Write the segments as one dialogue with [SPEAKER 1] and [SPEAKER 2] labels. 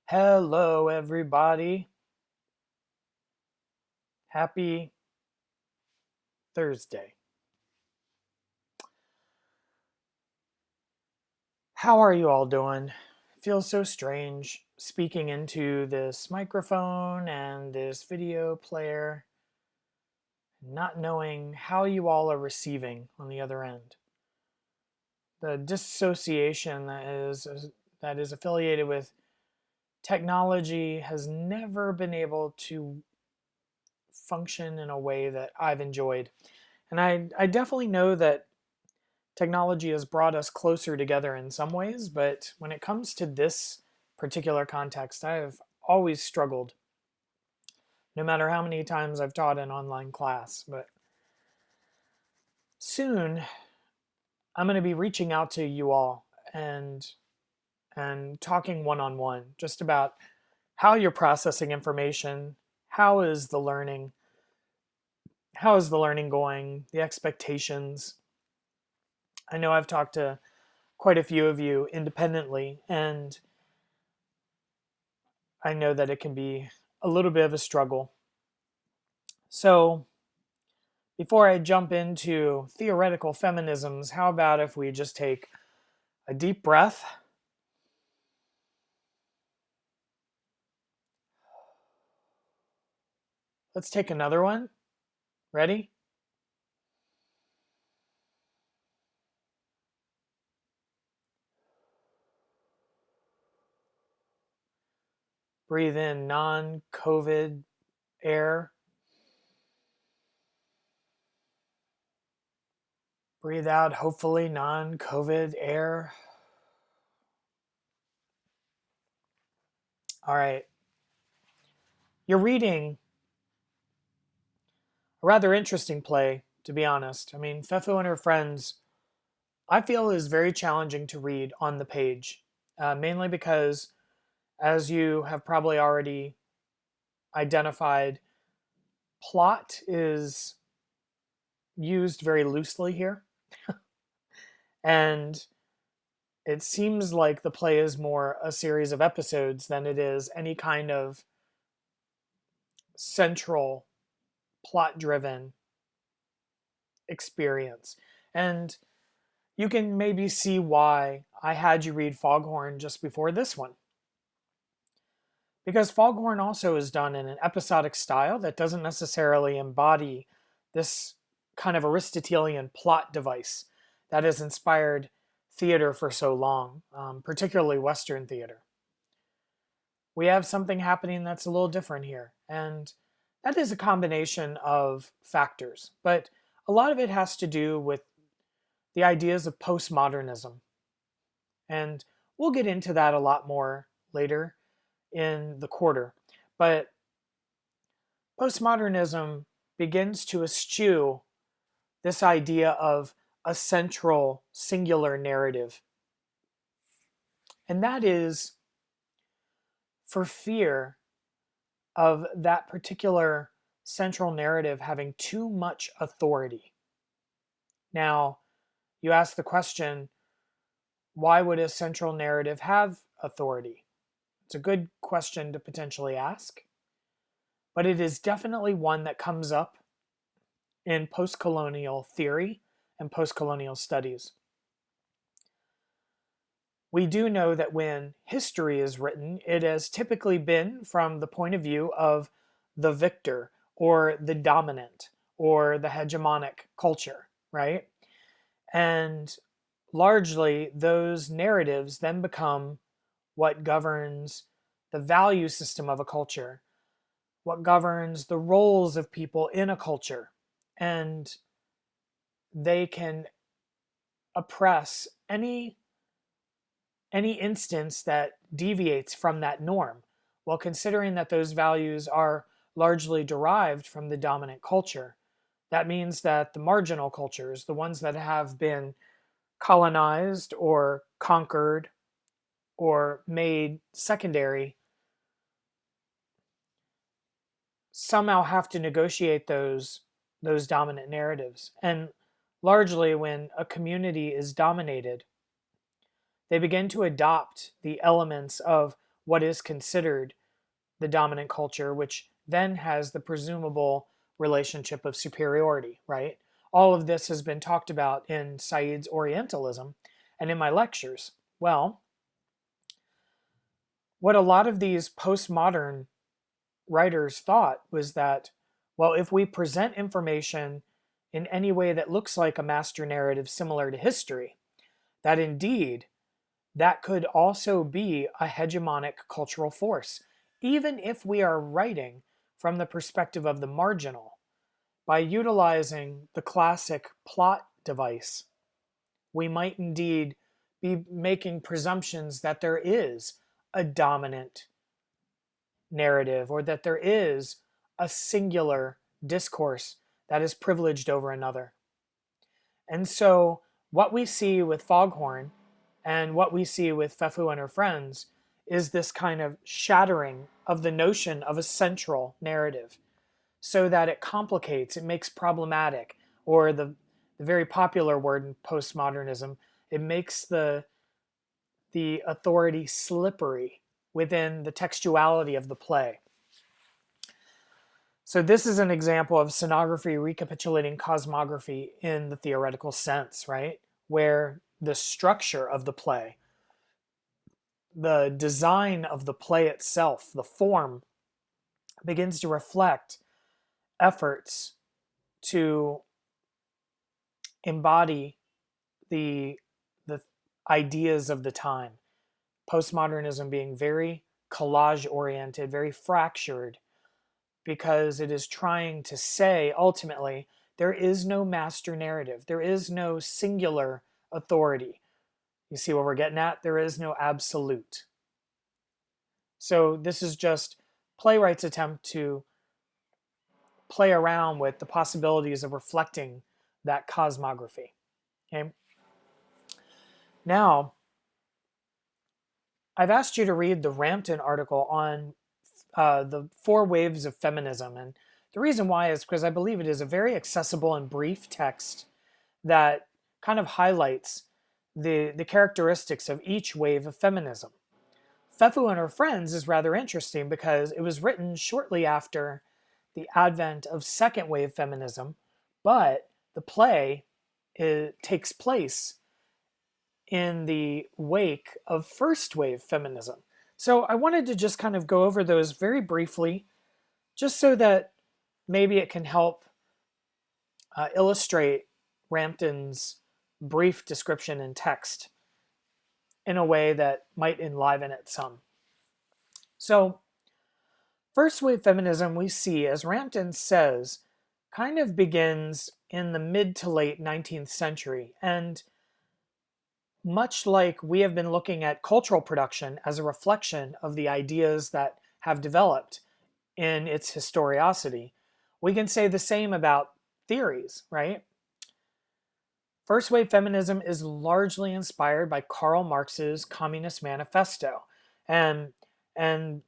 [SPEAKER 1] Hello, everybody. Happy Thursday. How are you all doing? It feels so strange speaking into this microphone and this video player, not knowing how you all are receiving on the other end. The dissociation that is affiliated with technology has never been able to function in a way that I've enjoyed. And I definitely know that technology has brought us closer together in some ways, but when it comes to this particular context, I have always struggled, no matter how many times I've taught an online class. But soon, I'm going to be reaching out to you all and talking one on one just about how you're processing information, how is the learning, how is the learning going, the expectations. I know I've talked to quite a few of you independently, and I know that it can be a little bit of a struggle. So, before I jump into theoretical feminisms, how about if we just take a deep breath? Let's take another one. Ready? Breathe in non COVID air. Breathe out, hopefully, non COVID air. All right. You're reading a rather interesting play, to be honest. I mean, Fefu and her friends, I feel, is very challenging to read on the page, mainly because, as you have probably already identified, plot is used very loosely here. And it seems like the play is more a series of episodes than it is any kind of central plot driven experience. And you can maybe see why I had you read Foghorn just before this one. Because Foghorn also is done in an episodic style that doesn't necessarily embody this kind of Aristotelian plot device that has inspired theater for so long, particularly Western theater. We have something happening that's a little different here. And that is a combination of factors. But a lot of it has to do with the ideas of postmodernism. And we'll get into that a lot more later in the quarter. But postmodernism begins to eschew this idea of a central singular narrative. And that is for fear of that particular central narrative having too much authority. Now, you ask the question, why would a central narrative have authority? It's a good question to potentially ask, but it is definitely one that comes up in post-colonial theory and post-colonial studies. We do know that when history is written, it has typically been from the point of view of the victor or the dominant or the hegemonic culture, right? And largely, those narratives then become what governs the value system of a culture, what governs the roles of people in a culture. And they can oppress any instance that deviates from that norm, while considering that those values are largely derived from the dominant culture. That means that the marginal cultures, the ones that have been colonized or conquered or made secondary, somehow have to negotiate those dominant narratives. And largely when a community is dominated, they begin to adopt the elements of what is considered the dominant culture, which then has the presumable relationship of superiority, right? All of this has been talked about in Said's Orientalism and in my lectures. Well, what a lot of these postmodern writers thought was that, well, if we present information in any way that looks like a master narrative similar to history, that indeed that could also be a hegemonic cultural force, even if we are writing from the perspective of the marginal. By utilizing the classic plot device, we might indeed be making presumptions that there is a dominant narrative or that there is a singular discourse that is privileged over another. And so, what we see with Foghorn and what we see with Fefu and her friends is this kind of shattering of the notion of a central narrative so that it complicates, it makes problematic, or the very popular word in postmodernism, it makes the authority slippery within the textuality of the play. So this is an example of scenography recapitulating cosmography in the theoretical sense, right? Where the structure of the play, the design of the play itself, the form, begins to reflect efforts to embody the the ideas of the time. Postmodernism being very collage oriented, very fractured, because it is trying to say ultimately there is no master narrative, there is no singular authority. You see what we're getting at? There is no absolute. So this is just playwrights' attempt to play around with the possibilities of reflecting that cosmography. Okay. Now, I've asked you to read the Rampton article on the 4 waves of feminism. And the reason why is because I believe it is a very accessible and brief text that kind of highlights the characteristics of each wave of feminism. Fefu and Her Friends is rather interesting because it was written shortly after the advent of second wave feminism, but the play takes place in the wake of first wave feminism. So I wanted to just kind of go over those very briefly, just so that maybe it can help illustrate Rampton's brief description in text in a way that might enliven it some. So, first wave feminism we see, as Rampton says, kind of begins in the mid to late 19th century. And much like we have been looking at cultural production as a reflection of the ideas that have developed in its historicity, we can say the same about theories, right? First wave feminism is largely inspired by Karl Marx's Communist Manifesto and, and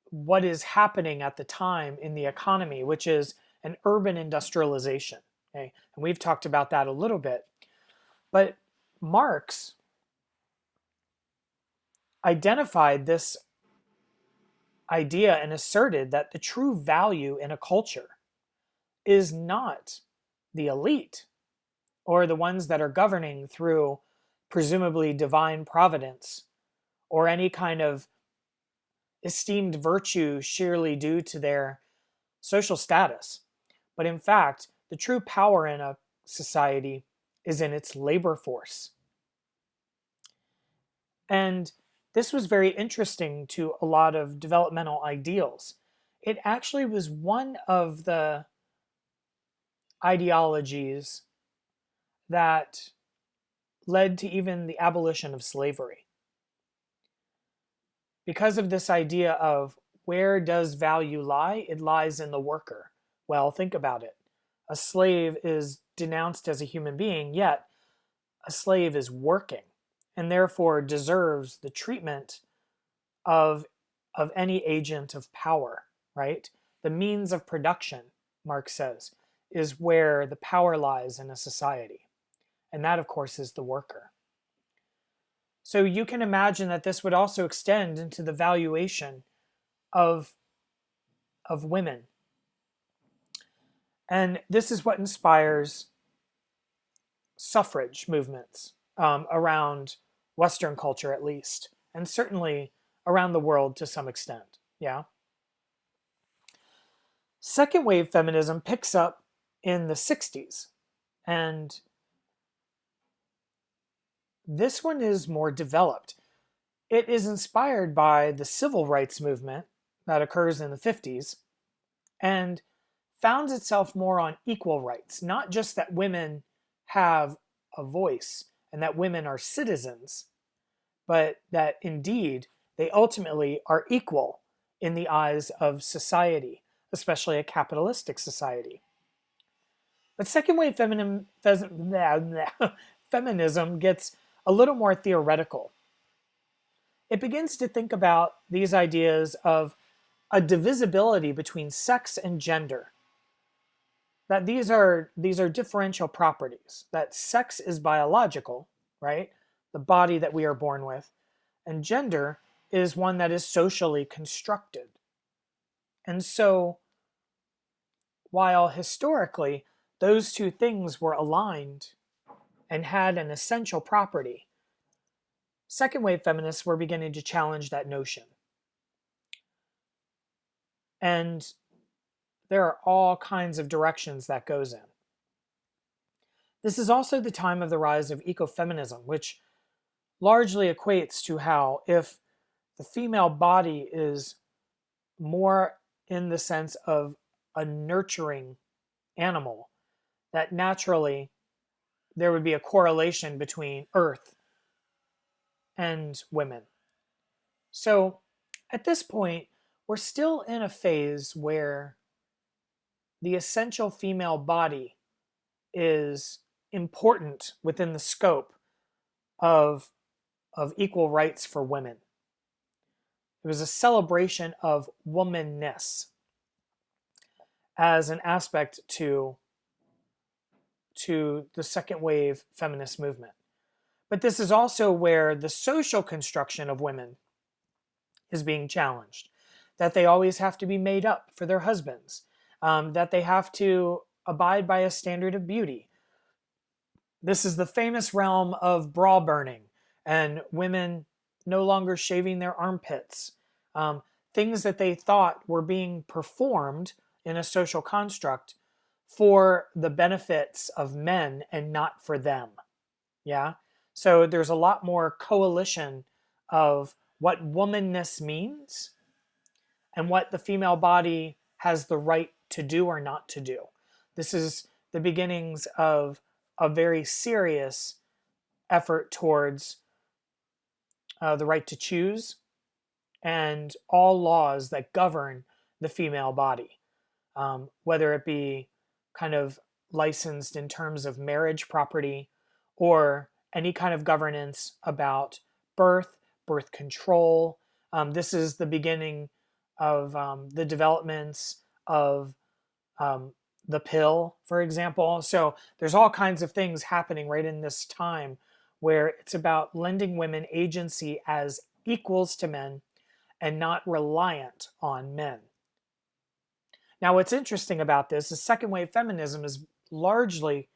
[SPEAKER 1] what is happening at the time in the economy, which is an urban industrialization. Okay? And we've talked about that a little bit. But Marx identified this idea and asserted that the true value in a culture is not the elite or the ones that are governing through presumably divine providence or any kind of esteemed virtue sheerly due to their social status. But in fact, the true power in a society is in its labor force. And this was very interesting to a lot of developmental ideals. It actually was one of the ideologies that led to even the abolition of slavery. Because of this idea of where does value lie? It lies in the worker. Well, think about it. A slave is denounced as a human being, yet a slave is working and therefore deserves the treatment of, of any agent of power, right? The means of production, Marx says, is where the power lies in a society. And that, of course, is the worker. So you can imagine that this would also extend into the valuation of, of women. And this is what inspires suffrage movements around Western culture, at least, and certainly around the world to some extent. Yeah. Second wave feminism picks up in the 60s, and this one is more developed. It is inspired by the civil rights movement that occurs in the 50s and founds itself more on equal rights, not just that women have a voice and that women are citizens, but that indeed they ultimately are equal in the eyes of society, especially a capitalistic society. But second wave feminism gets a little more theoretical. It begins to think about these ideas of a divisibility between sex and gender. That these are differential properties. That sex is biological, right? The body that we are born with, and gender is one that is socially constructed. And so, while historically those two things were aligned and had an essential property, second wave feminists were beginning to challenge that notion. And there are all kinds of directions that goes in. This is also the time of the rise of ecofeminism, which largely equates to how if the female body is more in the sense of a nurturing animal, that naturally there would be a correlation between Earth and women. So at this point, we're still in a phase where the essential female body is important within the scope of, of equal rights for women. It was a celebration of womanness as an aspect to the second wave feminist movement. But this is also where the social construction of women is being challenged, that they always have to be made up for their husbands, that they have to abide by a standard of beauty. This is the famous realm of bra burning and women no longer shaving their armpits, um, things that they thought were being performed in a social construct for the benefits of men and not for them. Yeah. So there's a lot more coalition of what womanness means and what the female body has the right to do or not to do. This is the beginnings of a very serious effort towards the right to choose and all laws that govern the female body, whether it be kind of licensed in terms of marriage property or any kind of governance about birth, birth control. This is the beginning of the developments of um, the pill, for example. So there's all kinds of things happening right in this time where it's about lending women agency as equals to men and not reliant on men. Now, what's interesting about this is second wave feminism is largely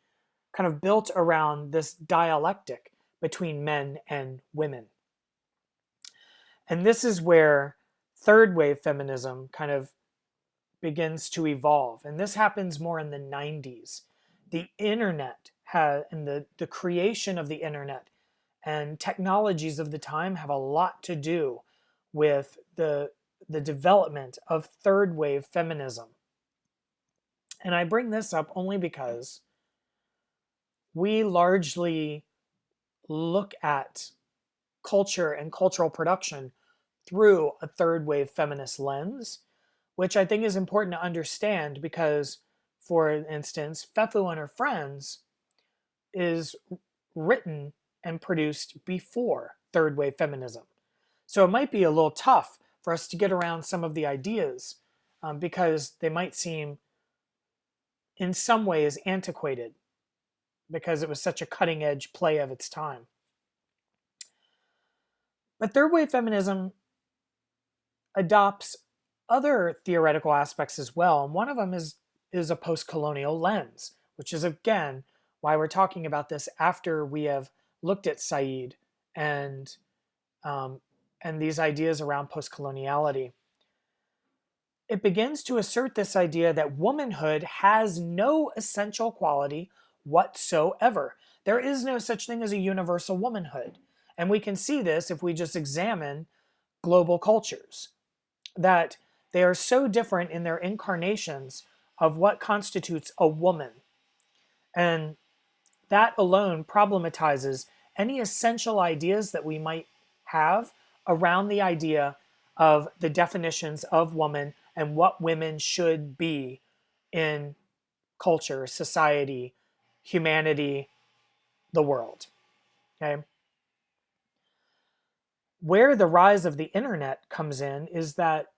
[SPEAKER 1] kind of built around this dialectic between men and women. And this is where third wave feminism kind of begins to evolve. And this happens more in the 90s. The internet and the creation of the internet and technologies of the time have a lot to do with the development of third wave feminism. And I bring this up only because we largely look at culture and cultural production through a third wave feminist lens, which I think is important to understand because, for instance, Fefu and Her Friends is written and produced before third wave feminism. So it might be a little tough for us to get around some of the ideas because they might seem in some ways antiquated because it was such a cutting edge play of its time. But third wave feminism adopts other theoretical aspects as well. And one of them is a post-colonial lens, which is again why we're talking about this after we have looked at Said and um, and these ideas around post-coloniality. It begins to assert this idea that womanhood has no essential quality whatsoever. There is no such thing as a universal womanhood. And we can see this if we just examine global cultures, that they are so different in their incarnations of what constitutes a woman. And that alone problematizes any essential ideas that we might have around the idea of the definitions of woman and what women should be in culture, society, humanity, the world. Okay? Where the rise of the internet comes in is that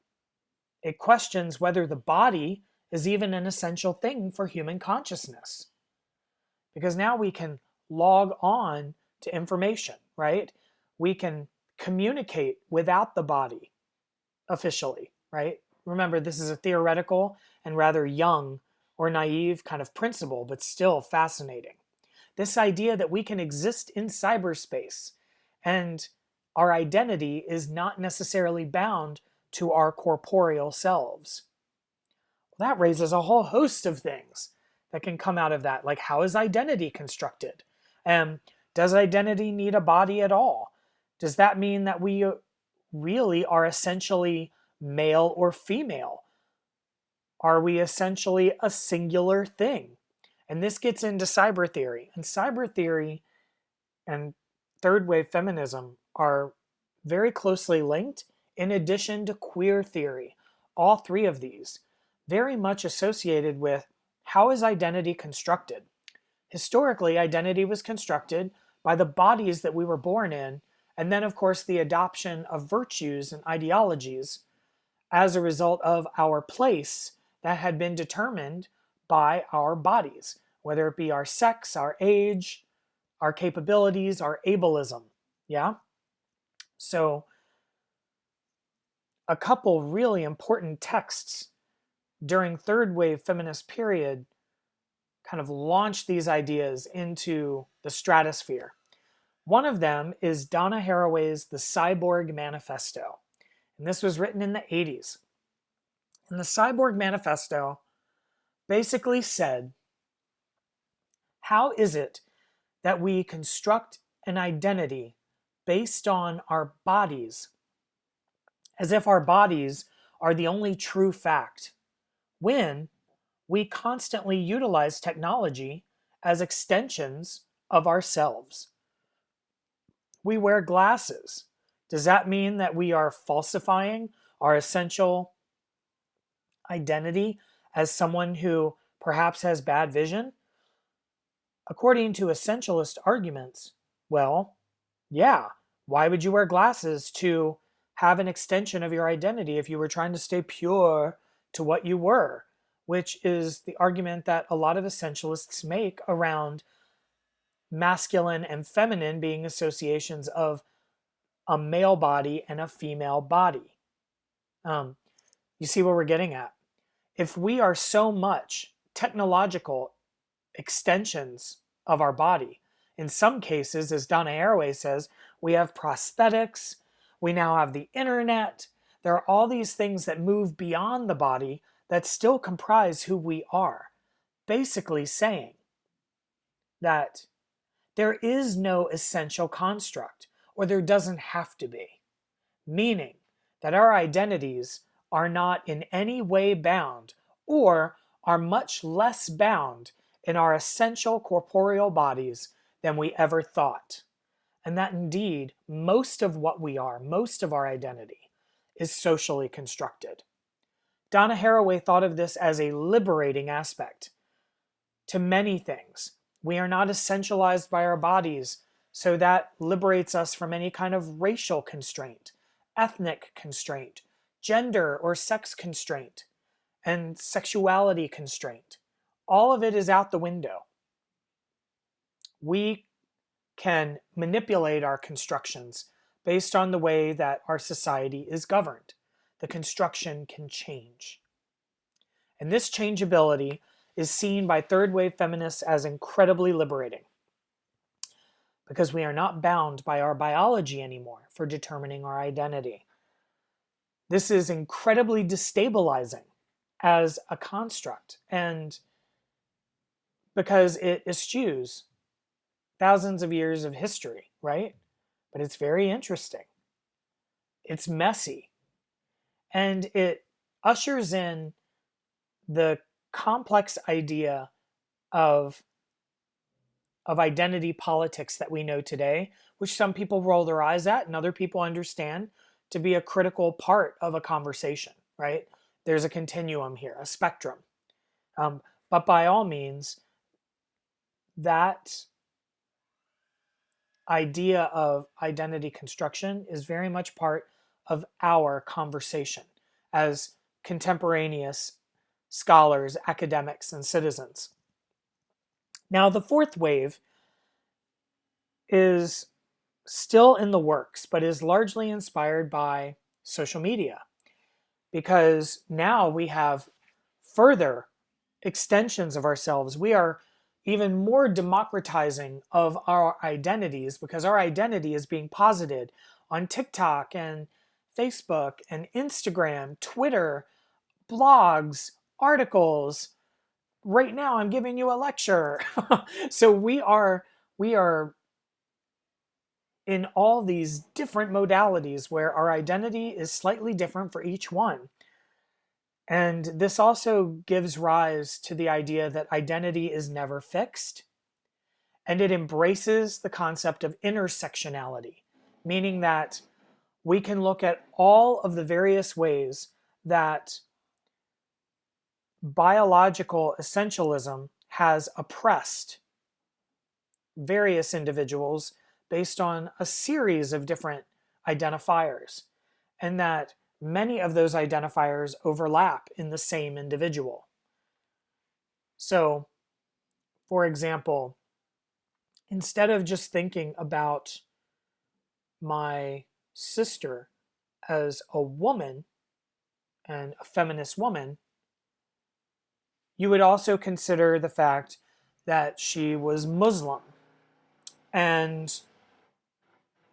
[SPEAKER 1] it questions whether the body is even an essential thing for human consciousness. Because now we can log on to information, right? We can communicate without the body officially, right? Remember, this is a theoretical and rather young or naive kind of principle, but still fascinating. This idea that we can exist in cyberspace and our identity is not necessarily bound to our corporeal selves. Well, that raises a whole host of things that can come out of that, like how is identity constructed? And does identity need a body at all? Does that mean that we really are essentially male or female? Are we essentially a singular thing? And this gets into cyber theory. And cyber theory and third wave feminism are very closely linked, in addition to queer theory. All three of these very much associated with how is identity constructed. Historically, identity was constructed by the bodies that we were born in, and then, of course, the adoption of virtues and ideologies as a result of our place that had been determined by our bodies, whether it be our sex, our age, our capabilities, our ableism. Yeah? So, a couple really important texts during third wave feminist period kind of launched these ideas into the stratosphere. One of them is Donna Haraway's The Cyborg Manifesto. And this was written in the 80s. And the Cyborg Manifesto basically said, how is it that we construct an identity based on our bodies as if our bodies are the only true fact, when we constantly utilize technology as extensions of ourselves? We wear glasses. Does that mean that we are falsifying our essential identity as someone who perhaps has bad vision? According to essentialist arguments, well, yeah, why would you wear glasses to have an extension of your identity if you were trying to stay pure to what you were? Which is the argument that a lot of essentialists make around masculine and feminine being associations of a male body and a female body. You see what we're getting at? If we are so much technological extensions of our body, in some cases, as Donna Haraway says, we have prosthetics, we now have the internet. There are all these things that move beyond the body that still comprise who we are. Basically saying that there is no essential construct, or there doesn't have to be. Meaning that our identities are not in any way bound, or are much less bound in our essential corporeal bodies than we ever thought. And that indeed, most of what we are, most of our identity, is socially constructed. Donna Haraway thought of this as a liberating aspect to many things. We are not essentialized by our bodies, so that liberates us from any kind of racial constraint, ethnic constraint, gender or sex constraint, and sexuality constraint. All of it is out the window. We can manipulate our constructions based on the way that our society is governed. The construction can change. And this changeability is seen by third wave feminists as incredibly liberating because we are not bound by our biology anymore for determining our identity. This is incredibly destabilizing as a construct, and because it eschews thousands of years of history, right? But it's very interesting. It's messy, and it ushers in the complex idea of identity politics that we know today, which some people roll their eyes at and other people understand to be a critical part of a conversation, right? There's a continuum here, a spectrum. But by all means, that idea of identity construction is very much part of our conversation as contemporaneous scholars, academics, and citizens. Now, the fourth wave is still in the works, but is largely inspired by social media because now we have further extensions of ourselves. We are even more democratizing of our identities because our identity is being posited on TikTok and Facebook and Instagram, Twitter, blogs, articles. Right now I'm giving you a lecture. So we are in all these different modalities where our identity is slightly different for each one. And this also gives rise to the idea that identity is never fixed. And it embraces the concept of intersectionality, meaning that we can look at all of the various ways that biological essentialism has oppressed various individuals based on a series of different identifiers, and that many of those identifiers overlap in the same individual. So, for example, instead of just thinking about my sister as a woman and a feminist woman, you would also consider the fact that she was Muslim. And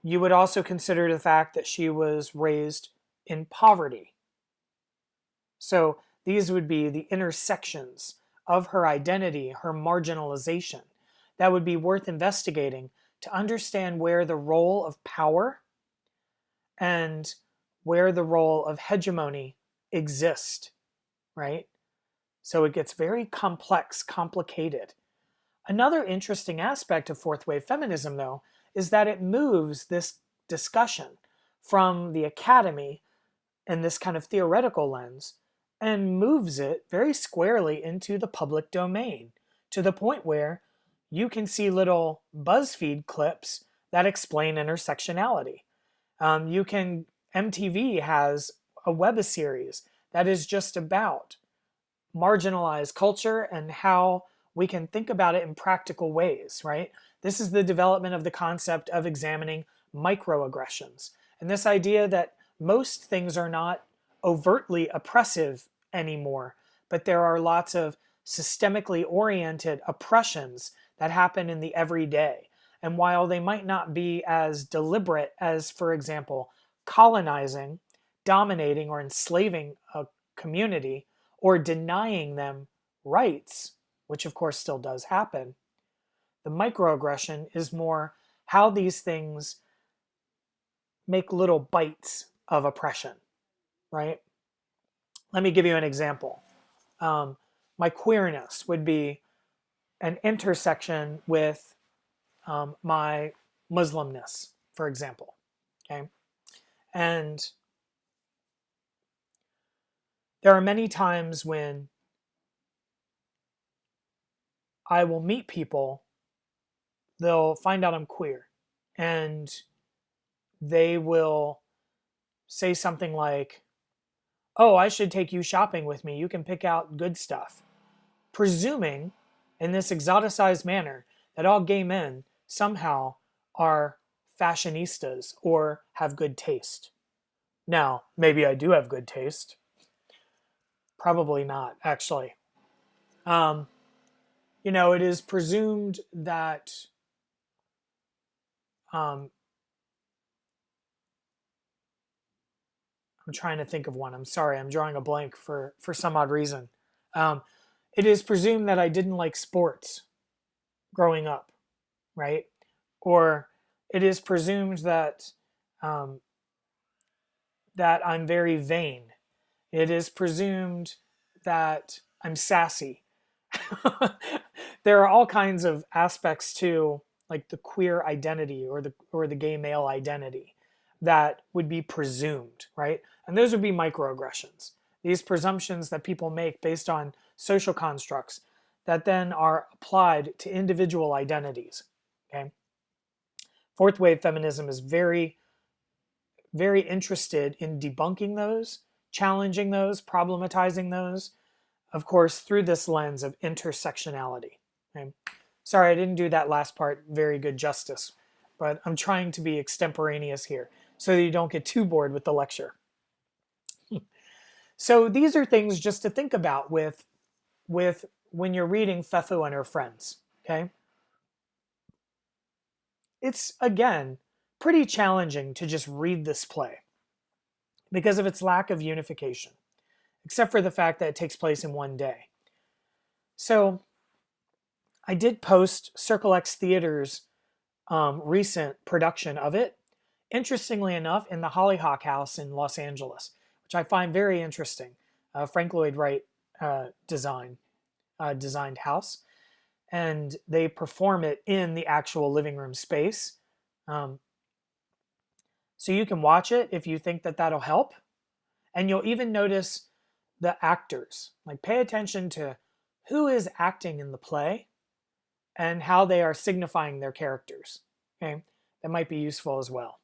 [SPEAKER 1] you would also consider the fact that she was raised in poverty. So these would be the intersections of her identity, her marginalization, that would be worth investigating to understand where the role of power and where the role of hegemony exist, right? So it gets very complex, complicated. Another interesting aspect of fourth wave feminism, though, is that it moves this discussion from the academy and this kind of theoretical lens and moves it very squarely into the public domain to the point where you can see little BuzzFeed clips that explain intersectionality. MTV has a web series that is just about marginalized culture and how we can think about it in practical ways, right? This is the development of the concept of examining microaggressions and this idea that most things are not overtly oppressive anymore, but there are lots of systemically oriented oppressions that happen in the everyday. And while they might not be as deliberate as, for example, colonizing, dominating, or enslaving a community, or denying them rights, which of course still does happen, the microaggression is more how these things make little bites of oppression, right? Let me give you an example. My queerness would be an intersection with my Muslimness, for example. Okay. And there are many times when I will meet people, they'll find out I'm queer, and they will say something like, "Oh, I should take you shopping with me. You can pick out good stuff." Presuming in this exoticized manner that all gay men somehow are fashionistas or have good taste. Now, maybe I do have good taste. Probably not, actually. Um, it is presumed that um, I'm trying to think of one. I'm sorry, I'm drawing a blank for some odd reason. Um, it is presumed that I didn't like sports growing up, right? Or it is presumed um, that I'm very vain. It is presumed that I'm sassy. There are all kinds of aspects to like the queer identity or the gay male identity that would be presumed, right? And those would be microaggressions. These presumptions that people make based on social constructs that then are applied to individual identities. Okay. Fourth wave feminism is very, very interested in debunking those, challenging those, problematizing those, of course, through this lens of intersectionality. Okay? Sorry, I didn't do that last part very good justice, but I'm trying to be extemporaneous here so that you don't get too bored with the lecture. So these are things just to think about with when you're reading Fefu and her friends. Okay, it's again pretty challenging to just read this play because of its lack of unification, except for the fact that it takes place in one day. So I did post Circle X Theater's recent production of it, interestingly enough, in the Hollyhock House in Los Angeles, which I find very interesting. Frank Lloyd Wright designed house, and they perform it in the actual living room space. Um, so you can watch it if you think that that'll help, and you'll even notice the actors. Like, pay attention to who is acting in the play and how they are signifying their characters. Okay, that might be useful as well.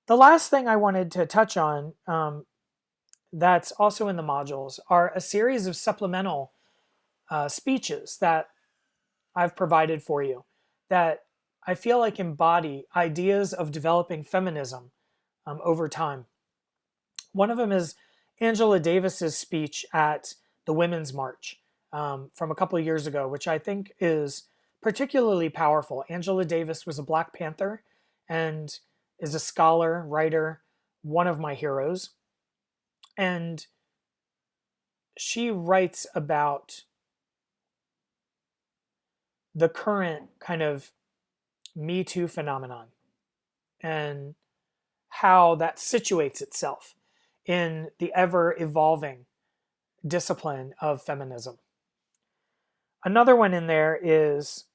[SPEAKER 1] The last thing I wanted to touch on that's also in the modules are a series of supplemental speeches that I've provided for you that I feel like embody ideas of developing feminism over time. One of them is Angela Davis's speech at the Women's March from a couple of years ago, which I think is particularly powerful. Angela Davis was a Black Panther and is a scholar, writer, one of my heroes. And she writes about the current kind of Me Too phenomenon and how that situates itself in the ever evolving discipline of feminism. Another one in there is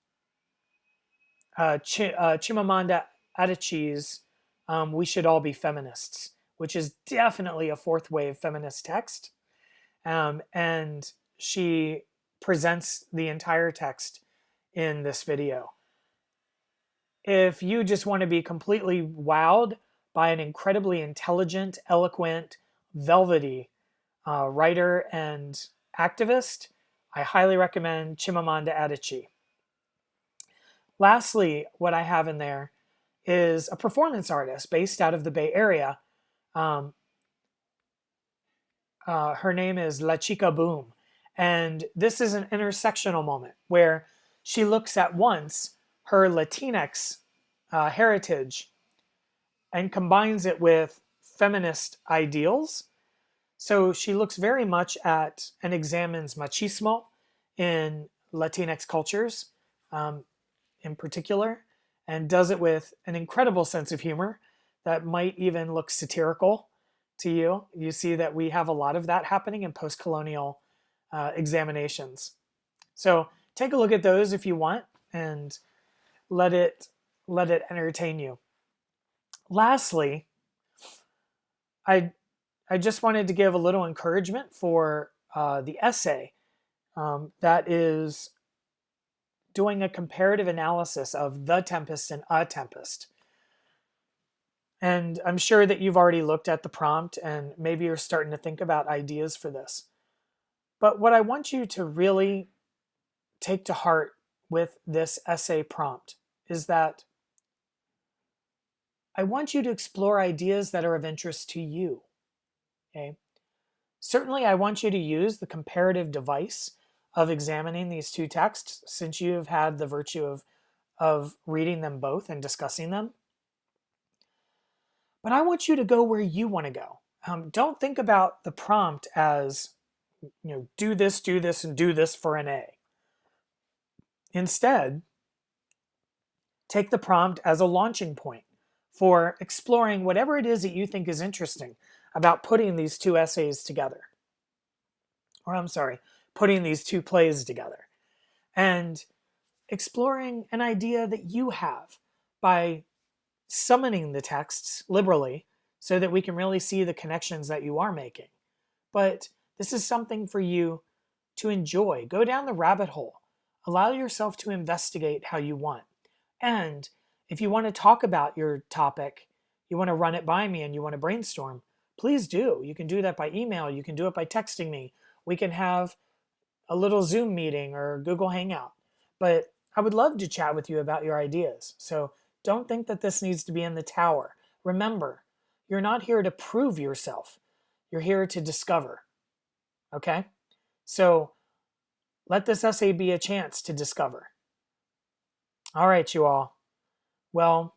[SPEAKER 1] Chimamanda Adichie's We Should All Be Feminists, which is definitely a fourth wave feminist text. And she presents the entire text in this video. If you just want to be completely wowed by an incredibly intelligent, eloquent, velvety writer and activist, I highly recommend Chimamanda Adichie. Lastly, what I have in there is a performance artist based out of the Bay Area. Her name is La Chica Boom. And this is an intersectional moment where she looks at once her Latinx heritage and combines it with feminist ideals. So she looks very much at and examines machismo in Latinx cultures in particular, and does it with an incredible sense of humor that might even look satirical to you. You see that we have a lot of that happening in post-colonial examinations. So take a look at those if you want, and let it entertain you. Lastly, I just wanted to give a little encouragement for the essay that is doing a comparative analysis of The Tempest and A Tempest. And I'm sure that you've already looked at the prompt and maybe you're starting to think about ideas for this. But what I want you to really take to heart with this essay prompt is that I want you to explore ideas that are of interest to you. Okay? Certainly, I want you to use the comparative device of examining these two texts since you have had the virtue of reading them both and discussing them. But I want you to go where you want to go. Don't think about the prompt as, do this, and do this for an A. Instead, take the prompt as a launching point for exploring whatever it is that you think is interesting about putting these two essays together. Or, I'm sorry, putting these two plays together. And exploring an idea that you have by summoning the texts liberally so that we can really see the connections that you are making. But this is something for you to enjoy. Go down the rabbit hole. Allow yourself to investigate how you want. And if you want to talk about your topic, you want to run it by me and you want to brainstorm, please do. You can do that by email. You can do it by texting me. We can have a little Zoom meeting or Google Hangout. But I would love to chat with you about your ideas. So don't think that this needs to be in the tower. Remember, you're not here to prove yourself. You're here to discover. Okay? So let this essay be a chance to discover. All right, you all. Well,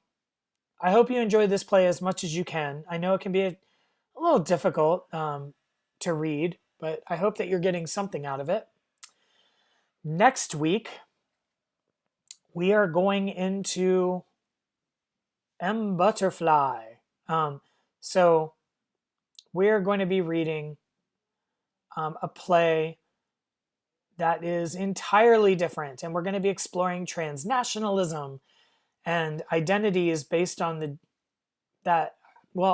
[SPEAKER 1] I hope you enjoyed this play as much as you can. I know it can be a little difficult to read, but I hope that you're getting something out of it. Next week, we are going into M. Butterfly. So we're going to be reading a play that is entirely different, and we're going to be exploring transnationalism and identity is based on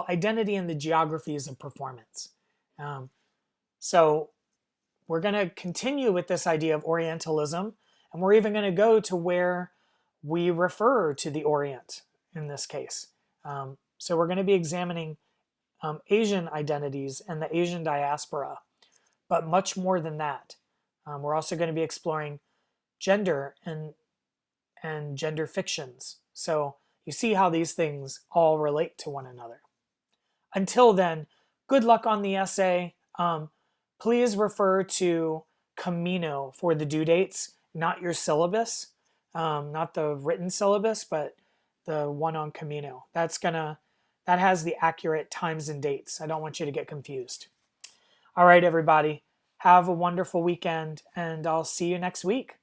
[SPEAKER 1] identity and the geographies of performance. So we're going to continue with this idea of Orientalism, and we're even going to go to where we refer to the Orient in this case. So we're going to be examining Asian identities and the Asian diaspora, but much more than that. We're also going to be exploring gender and gender fictions. So you see how these things all relate to one another. Until then, good luck on the essay. Please refer to Camino for the due dates, not your syllabus, not the written syllabus, but the one on Camino. That has the accurate times and dates. I don't want you to get confused. All right, everybody. Have a wonderful weekend, and I'll see you next week.